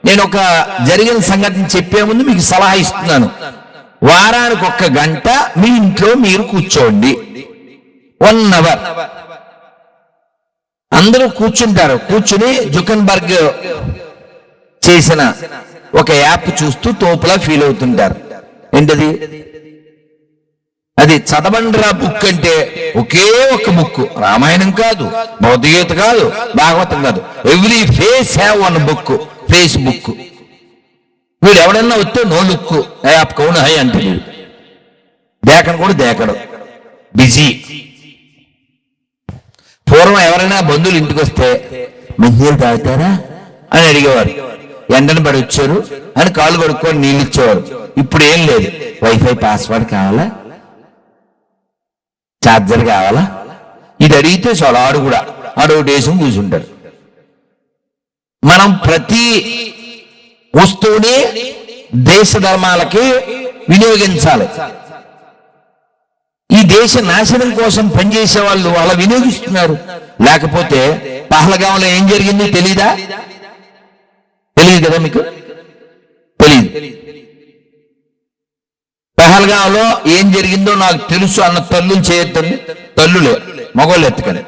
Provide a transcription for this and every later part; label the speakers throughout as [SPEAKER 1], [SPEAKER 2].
[SPEAKER 1] నేను ఒక జరిగిన సంగతిని చెప్పే ముందు మీకు సలహా ఇస్తున్నాను. వారానికి 1 గంట మీ ఇంట్లో మీరు కూర్చోండి. 1 అవర్ అందరూ కూర్చుంటారు. కూర్చుని జుకన్బర్గ్ చేసిన ఒక యాప్ చూస్తూ తోపులా ఫీల్ అవుతుంటారు. ఏంటది? అది చదవండిరా బుక్ అంటే ఒకే ఒక బుక్. రామాయణం కాదు, భౌతికగీత కాదు, భాగవతం కాదు. Every face have 1 book. Facebook. వీడు ఎవడన్నా వస్తే నో లుక్ యాప్ కౌన్ హై అంటే వీడు దేకను కూడా దేకడు, బిజీ. పూర్వం ఎవరైనా బంధువులు ఇంటికి వస్తే మంచినీళ్ళు తాగుతారా అని అడిగేవారు. ఎండను పడి వచ్చారు అని కాళ్ళు కడుక్కొని నీళ్ళు ఇచ్చేవారు. ఇప్పుడు ఏం లేదు. వైఫై పాస్వర్డ్ కావాలా, ఛార్జర్ కావాలా, ఇది అడిగితే చాలు. ఆడు కూడా ఆడోటి వేసుకుని కూర్చుంటాడు. మనం ప్రతి వస్తువుని దేశ ధర్మాలకి వినియోగించాలి. ఈ దేశ నాశనం కోసం పనిచేసే వాళ్ళు అలా వినియోగిస్తున్నారు. లేకపోతే పహల్గాంలో ఏం జరిగింది తెలీదా? తెలియదు కదా మీకు? తెలియదు. పహల్గాంలో ఏం జరిగిందో నాకు తెలుసు అన్న తల్లులు చేయొద్దండి. తల్లులే, మగవాళ్ళు ఎత్తుకని.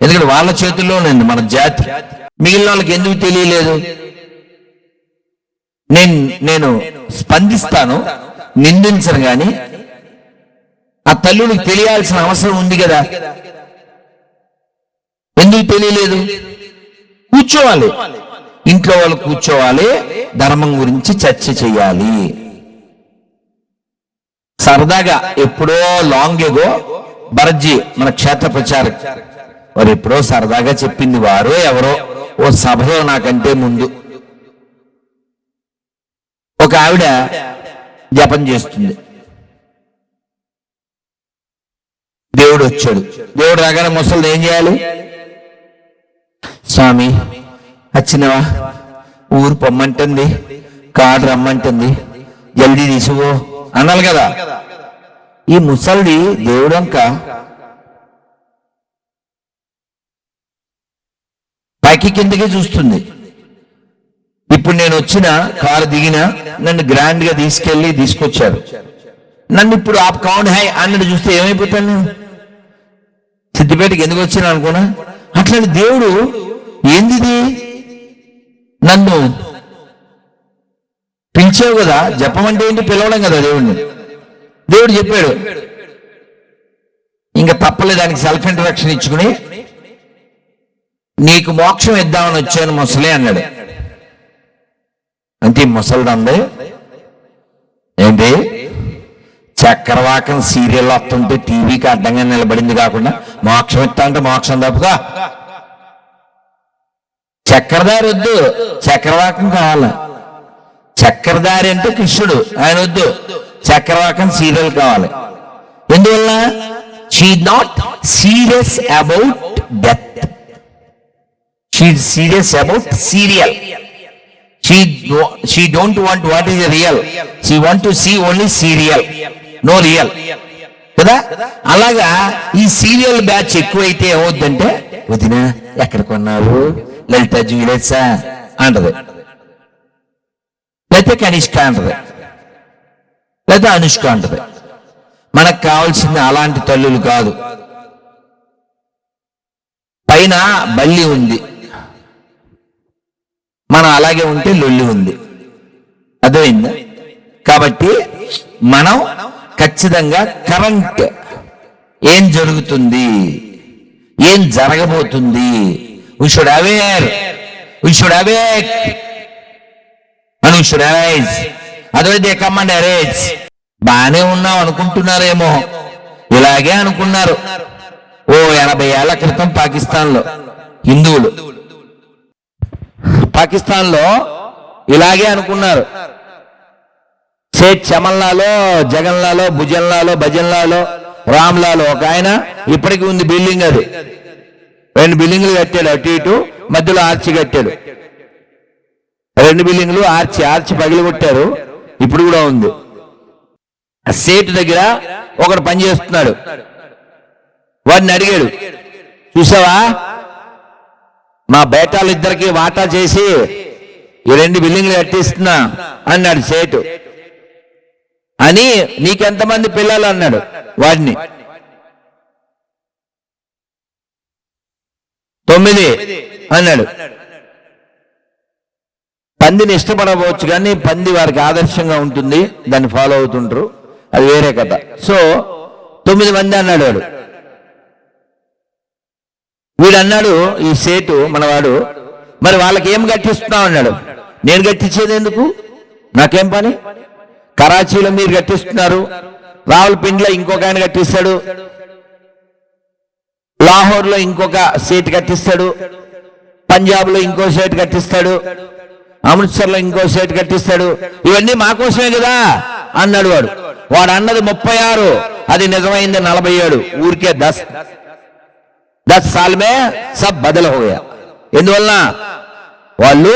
[SPEAKER 1] ఎందుకంటే వాళ్ళ చేతుల్లో ఉంది మన జాతి. మిగిలిన వాళ్ళకి ఎందుకు తెలియలేదు? నేను స్పందిస్తాను, నిందించను. కానీ ఆ తల్లులకు తెలియాల్సిన అవసరం ఉంది కదా. ఎందుకు తెలియలేదు? కూర్చోవాలి, ఇంట్లో వాళ్ళు కూర్చోవాలి, ధర్మం గురించి చర్చ చేయాలి. సరదాగా ఎప్పుడో లాంగ్ ఎగో బర్జీ మన క్షేత్ర ప్రచారక్ వారు ఎప్పుడో సరదాగా చెప్పింది. వారో ఎవరో ఓ సభలో నాకంటే ముందు ఒక ఆవిడ జపం చేస్తుంది. దేవుడు వచ్చాడు. దేవుడు రాగానే ముసలిది ఏం చేయాలి? స్వామి వచ్చినవా, ఊరు పొమ్మంటుంది, కాడు రమ్మంటుంది, జల్దీ తీసుకో అనాలి కదా. ఈ ముసలిది దేవుడంక పైకి కిందకి చూస్తుంది. ఇప్పుడు నేను వచ్చిన కారు దిగిన నన్ను గ్రాండ్ గా తీసుకొచ్చారు. నన్ను ఇప్పుడు ఆ కౌన్ హై అన్నది చూస్తే ఏమైపోతాను? నేను సిద్దిపేటకి ఎందుకు వచ్చినా అనుకున్నా. అట్లాంటి దేవుడు ఏంది? నన్ను పిలిచావు కదా. జపం అంటే ఏంటి? పిలవడం కదా దేవుడిని. దేవుడు చెప్పాడు, ఇంకా తప్పలేదు దానికి సెల్ఫ్ ఇంట్రడక్షన్ ఇచ్చుకుని, నీకు మోక్షం ఇద్దామని వచ్చాను ముసలి అన్నాడు. అంటే ముసలిదంది ఏంటి? చక్రవాకం సీరియల్ వస్తుంటే టీవీకి అడ్డంగా నిలబడింది కాకుండా మోక్షం ఇస్తా అంటే మోక్షం తప్పుగా. చక్రధారి వద్దు, చక్రవాకం కావాల. చక్రధారి అంటే కృష్ణుడు, ఆయన వద్దు. చక్రవాకం సీరియల్ కావాలి. ఎందువల్ల? She not serious about death, she serious about serial. She don't want what is real. She want to see only serial, no real. కదా? అలాగా ఈ సీరియల్ బ్యాచ్ ఎక్కువైతే ఏమవుద్దంటే, వదినా ఎక్కడ కొన్నావు, లలిత జ్యువెలర్సా అంటది, లేకపోతే కనిష్క అంటది, లేకపోతే అనుష్క అంటది. మనకు కావాల్సింది అలాంటి తల్లులు కాదు. పైన బల్లి ఉంది, మనం అలాగే ఉంటే లొల్లి ఉంది. అర్థమైందా? కాబట్టి మనం ఖచ్చితంగా కరెంట్ ఏం జరుగుతుంది, ఏం జరగబోతుంది, we should aware, we should awake and we should arise. అదైతే come and arise. బానే ఉన్నాం అనుకుంటున్నారేమో, ఇలాగే అనుకున్నారు. 80 ఏళ్ల క్రితం పాకిస్తాన్లో హిందువులు పాకిస్తాన్లో ఇలాగే అనుకున్నారు. షేక్ చమన్లాలో, జగన్లాలో, భుజన్లాలో, భజన్లాలో, రామ్లాలో ఒక ఆయన ఇప్పటికీ ఉంది బిల్డింగ్. అది 2 బిల్డింగ్లు కట్టాడు, అటు ఇటు మధ్యలో ఆర్చి కట్టాడు. 2 బిల్డింగ్లు ఆర్చి పగిలి కొట్టారు, ఇప్పుడు కూడా ఉంది. ఆ సేటు దగ్గర ఒకడు పని చేస్తున్నాడు. వాడిని అడిగాడు, చూసావా మా బేటాలిద్దరికి వాటా చేసి ఈ 2 బిల్డింగ్లు కట్టిస్తున్నా అన్నాడు సేటు. అని నీకెంతమంది పిల్లలు అన్నాడు వాడిని. 9 అన్నాడు. పందిని ఇష్టపడవచ్చు కానీ పంది వారికి ఆదర్శంగా ఉంటుంది, దాన్ని ఫాలో అవుతుంటారు, అది వేరే కథ. సో 9 మంది అన్నాడు వాడు. వీడు అన్నాడు ఈ సేటు మనవాడు, మరి వాళ్ళకి ఏం కట్టిస్తున్నావు అన్నాడు. నేను కట్టించేది ఎందుకు, నాకేం పని, కరాచీలో మీరు కట్టిస్తున్నారు, రావులపిండిలో ఇంకొక ఆయన కట్టిస్తాడు, లాహోర్లో ఇంకొక సేట్ కట్టిస్తాడు, పంజాబ్లో ఇంకో సేట్ కట్టిస్తాడు, అమృత్సర్లో ఇంకో సేట్ కట్టిస్తాడు, ఇవన్నీ మా కోసమే కదా అన్నాడు వాడు. వాడు అన్నది 36, అది నిజమైంది 47. ఊరికే 10 సాల్ మే సబ్ బదల్ హోయా. ఎందువల్ల వాళ్ళు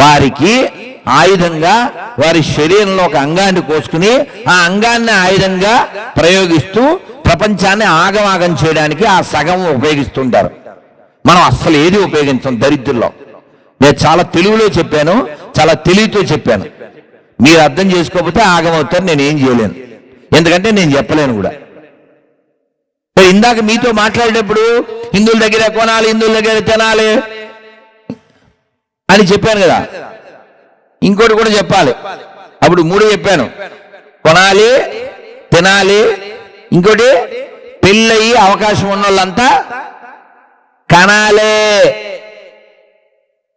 [SPEAKER 1] వారికి ఆయుధంగా వారి శరీరంలో ఒక అంగాన్ని కోసుకుని ఆ అంగాన్ని ఆయుధంగా ప్రయోగిస్తూ ప్రపంచాన్ని ఆగమాగం చేయడానికి ఆ సగం ఉపయోగిస్తుంటారు. మనం అస్సలు ఏది ఉపయోగించాం దరిద్రుల్లో. నేను చాలా తెలుగులో చెప్పాను, చాలా తెలివితో చెప్పాను. మీరు అర్థం చేసుకోకపోతే ఆగమవుతారు, నేను ఏం చేయలేను, ఎందుకంటే నేను చెప్పలేను కూడా. ఇందాక మీతో మాట్లాడేటప్పుడు హిందువుల దగ్గర కొనాలి, హిందువుల దగ్గర తినాలి అని చెప్పాను కదా. ఇంకోటి కూడా చెప్పాలి. అప్పుడు 3 చెప్పాను, కొనాలి, తినాలి, ఇంకోటి పెళ్ళయి అవకాశం ఉన్న వాళ్ళంతా కనాలే.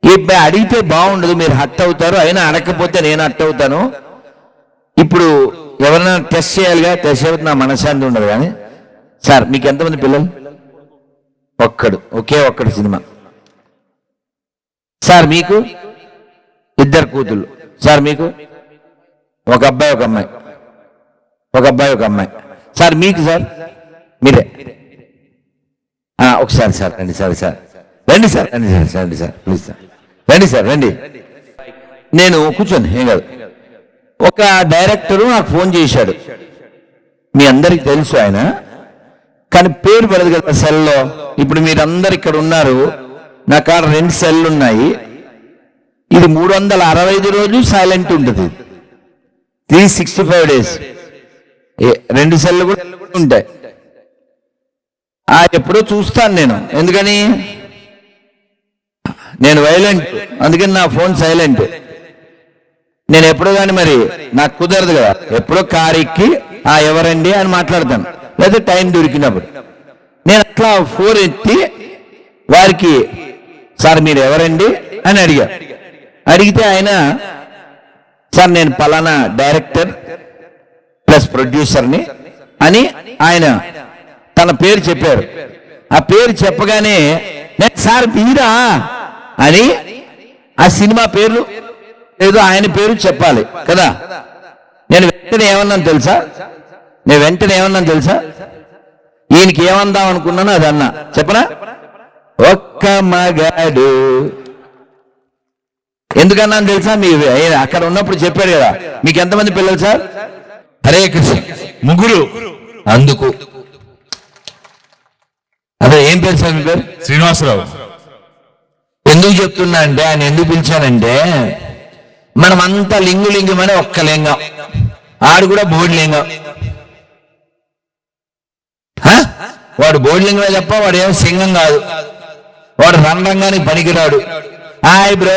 [SPEAKER 1] ఇప్పుడు అడిగితే బాగుండదు, మీరు హట్ అవుతారు, అయినా అడగకపోతే నేను హట్ అవుతాను. ఇప్పుడు ఎవరైనా టెస్ట్ చేయాలిగా, టెస్ట్ చేయకపోతే నా మనశ్శాంతి ఉండదు. కానీ సార్ మీకు ఎంతమంది పిల్లలు? ఒకే ఒక్కడు సినిమా. సార్ మీకు 2 కూతుళ్ళు. సార్ మీకు ఒక అబ్బాయి ఒక అమ్మాయి, ఒక అబ్బాయి ఒక అమ్మాయి. సార్ మీకు సార్ మీరే. ఒకసారి సార్ రండి, సార్ రండి సార్, రండి సార్, రండి సార్, ప్లీజ్ సార్, రండి సార్, రండి. నేను కూర్చోండి, ఏం కాదు. ఒక డైరెక్టరు నాకు ఫోన్ చేశాడు, మీ అందరికి తెలుసు ఆయన, కానీ పేరు పడదు కదా సెల్లో. ఇప్పుడు మీరందరు ఇక్కడ ఉన్నారు, నా కాడ 2 సెల్లు ఉన్నాయి. ఇది 365 రోజులు సైలెంట్ ఉంటుంది, 365 days 2 సెల్లు కూడా ఉంటాయి. ఎప్పుడో చూస్తాను నేను, ఎందుకని నేను వైలెంట్, అందుకని నా ఫోన్ సైలెంట్. నేను ఎప్పుడో కానీ మరి నాకు కుదరదు కదా, ఎప్పుడో కారెక్కి ఎవరండి అని మాట్లాడతాను, లేదా టైం దొరికినప్పుడు. నేను అట్లా ఫోన్ ఎత్తి వారికి సార్ మీరు ఎవరండి అని అడిగితే ఆయన సార్ నేను పలానా డైరెక్టర్ ప్లస్ ప్రొడ్యూసర్ని అని ఆయన తన పేరు చెప్పారు. ఆ పేరు చెప్పగానే నేను సార్ మీరా అని ఆ సినిమా పేరు ఏదో ఆయన పేరు చెప్పాలి కదా. నేను వెంటనే ఏమన్నాను తెలుసా, ఈయనకి ఏమందాం అనుకున్నాను అది అన్నా. చెప్పనా? ఒక్క మగాడు. ఎందుకన్నాను తెలుసా? మీ అక్కడ ఉన్నప్పుడు చెప్పారు కదా, మీకు ఎంతమంది పిల్లలు సార్? హరే కృష్ణ, 3. అందుకు అదే ఏం పేరు సార్ మీ పేరు?
[SPEAKER 2] శ్రీనివాసరావు.
[SPEAKER 1] ఎందుకు చెప్తున్నా అంటే, ఆయన ఎందుకు పిలిచానంటే, మనమంతా లింగులింగమని ఒక్క లింగం, ఆడు కూడా బోర్డు లింగం. వాడు బోర్డు లింగమే తప్ప వాడు ఏమో సింగం కాదు, వాడు రంగానికి పనికిరాడు. ఐబ్రో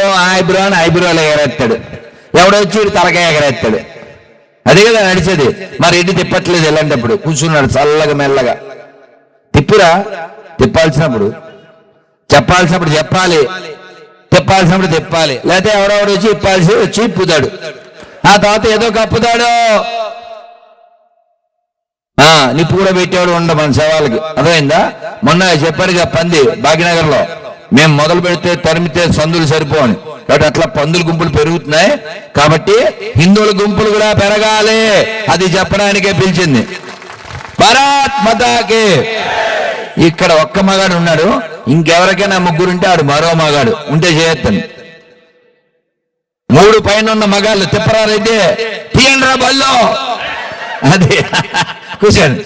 [SPEAKER 1] అని ఐబ్రోలు ఎగరేస్తాడు, ఎవడొచ్చి తలకాయ ఎగరేస్తాడు. అదే కదా నడిచేది. మరి ఎడ్డి తిప్పట్లేదు, వెళ్ళేటప్పుడు కూర్చున్నాడు చల్లగా మెల్లగా. తిప్పురా, తిప్పాల్సినప్పుడు చెప్పాలి, తిప్పాల్సినప్పుడు తిప్పాలి, లేకపోతే ఎవడెవడు వచ్చి వచ్చి ఇప్పుతాడు. ఆ తర్వాత ఏదో కప్పుతాడు, నిప్పు కూడా పెట్టేవాడు ఉండ మన శవాలకి. అర్థమైందా? మొన్న చెప్పాడుగా పంది భాగ్యనగర్ లో, మేము మొదలు పెడితే తరిమితే సందులు సరిపోని, కాబట్టి అట్లా పందుల గుంపులు పెరుగుతున్నాయి, కాబట్టి హిందువుల గుంపులు కూడా పెరగాలి, అది చెప్పడానికే పిలిచింది. భారత్ మాతాకి. ఇక్కడ ఒక్క మగాడు ఉన్నాడు, ఇంకెవరికైనా 3 ఉంటే ఆడు మరో మగాడు ఉంటే చేయొద్దని. 3 పైన ఉన్న మగాళ్ళు తిప్పరారైతే తీయండి రా బల్లో. అదే కూర్చోండి.